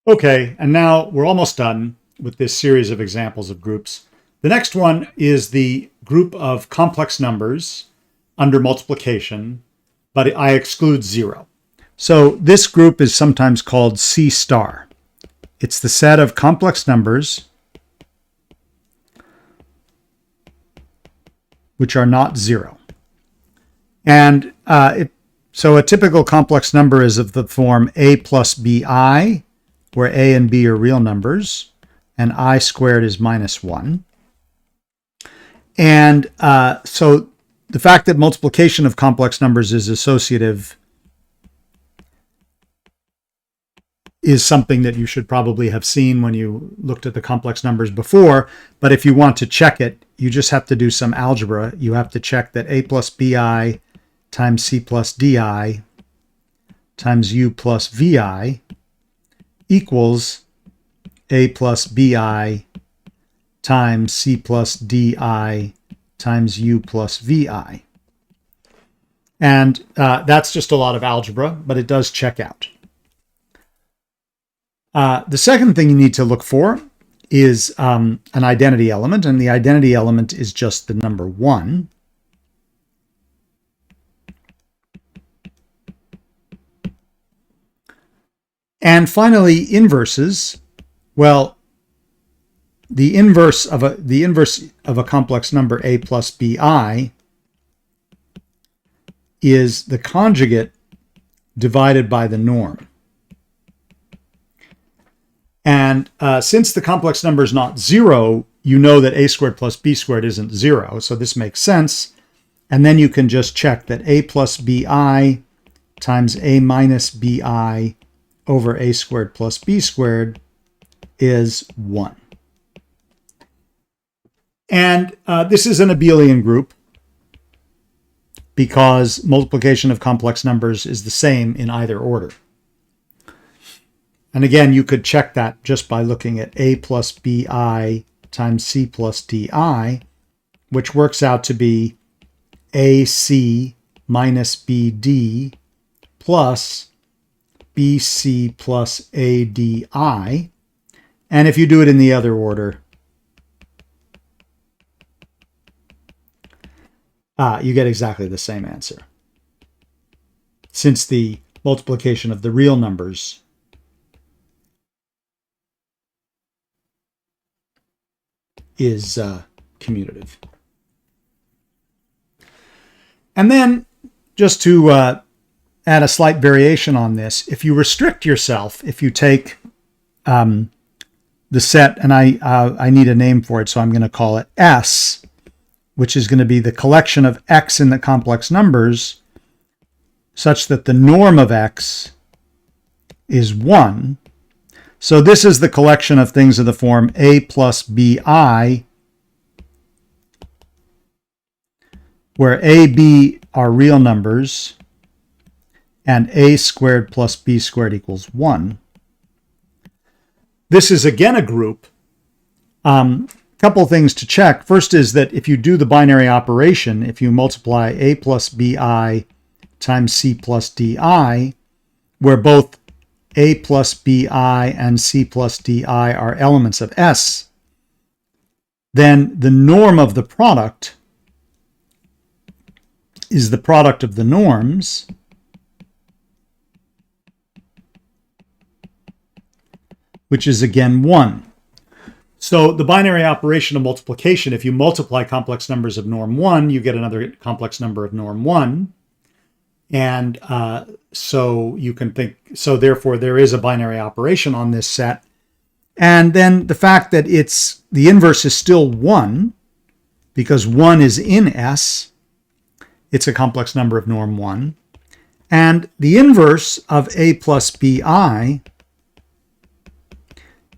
Okay, and now we're almost done with this series of examples of groups. The next one is the group of complex numbers under multiplication, but I exclude 0. So this group is sometimes called C star. It's the set of complex numbers which are not 0. And so a typical complex number is of the form a plus bi, where a and b are real numbers, and I squared is -1. And so the fact that multiplication of complex numbers is associative is something that you should probably have seen when you looked at the complex numbers before. But if you want to check it, you just have to do some algebra. You have to check that a plus bi times c plus di times u plus vi equals a plus bi times c plus di times u plus vi. And that's just a lot of algebra, but it does check out. The second thing you need to look for is an identity element, and the identity element is just the number 1. And finally, inverses. Well, the inverse of a complex number a plus bi is the conjugate divided by the norm. And since the complex number is not 0, you know that a squared plus b squared isn't 0, so this makes sense. And then you can just check that a plus bi times a minus bi over a squared plus b squared is 1. And this is an abelian group because multiplication of complex numbers is the same in either order. And again, you could check that just by looking at a plus bi times c plus di, which works out to be ac minus bd plus bc plus adi. And if you do it in the other order, you get exactly the same answer, since the multiplication of the real numbers is commutative. And then, just to add a slight variation on this, if you restrict yourself, if you take the set, and I need a name for it, so I'm going to call it S, which is going to be the collection of x in the complex numbers, such that the norm of x is 1. So this is the collection of things of the form a plus bi, where a, b are real numbers, and a squared plus b squared equals 1. This is again a group. Couple things to check. First is that if you do the binary operation, if you multiply a plus bi times c plus di, where both a plus bi and c plus di are elements of S, then the norm of the product is the product of the norms, which is again 1. So the binary operation of multiplication, if you multiply complex numbers of norm 1, you get another complex number of norm 1. And so you can think, so therefore there is a binary operation on this set. And then the fact that the inverse is still 1, because 1 is in S, it's a complex number of norm 1. And the inverse of a plus bi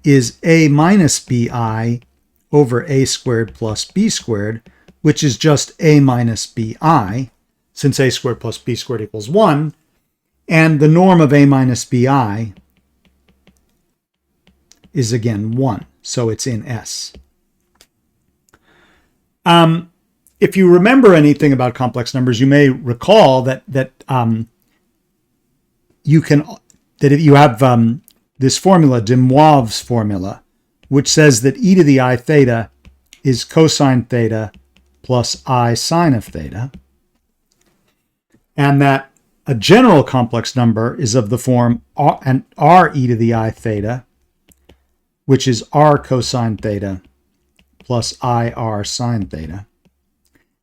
is a minus bi over a squared plus b squared, which is just a minus bi, since a squared plus b squared equals 1. And the norm of a minus bi is again 1, so it's in S. If you remember anything about complex numbers, you may recall that if you have this formula, de Moivre's formula, which says that e to the I theta is cosine theta plus I sine of theta, and that a general complex number is of the form r e to the I theta, which is r cosine theta plus I r sine theta,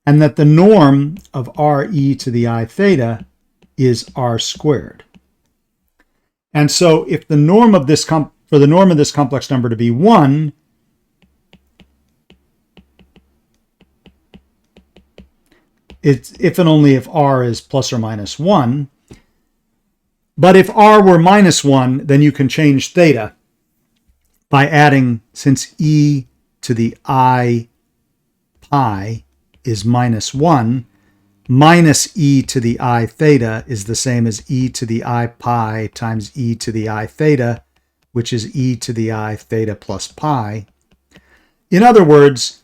and that the norm of r e to the I theta is r squared. And so if the norm of this for the norm of this complex number to be 1, it's if and only if r is plus or minus 1. But if r were minus 1, then you can change theta by adding, since e to the I pi is minus 1, minus e to the I theta is the same as e to the I pi times e to the I theta, which is e to the I theta plus pi. In other words,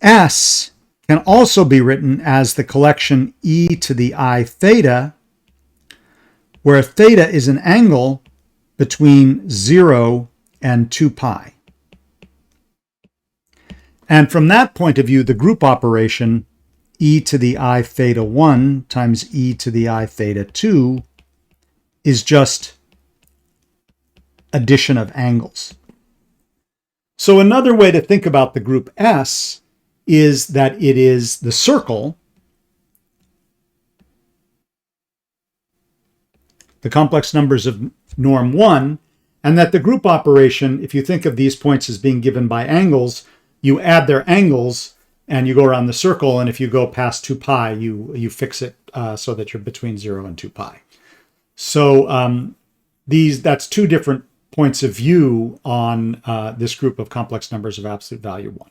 S can also be written as the collection e to the I theta, where theta is an angle between 0 and 2 pi. And from that point of view, the group operation e to the I theta 1 times e to the I theta 2 is just addition of angles. So another way to think about the group S is that it is the circle, the complex numbers of norm 1, and that the group operation, if you think of these points as being given by angles, you add their angles and you go around the circle, and if you go past 2 pi, you fix it so that you're between 0 and 2 pi. So that's two different points of view on this group of complex numbers of absolute value 1.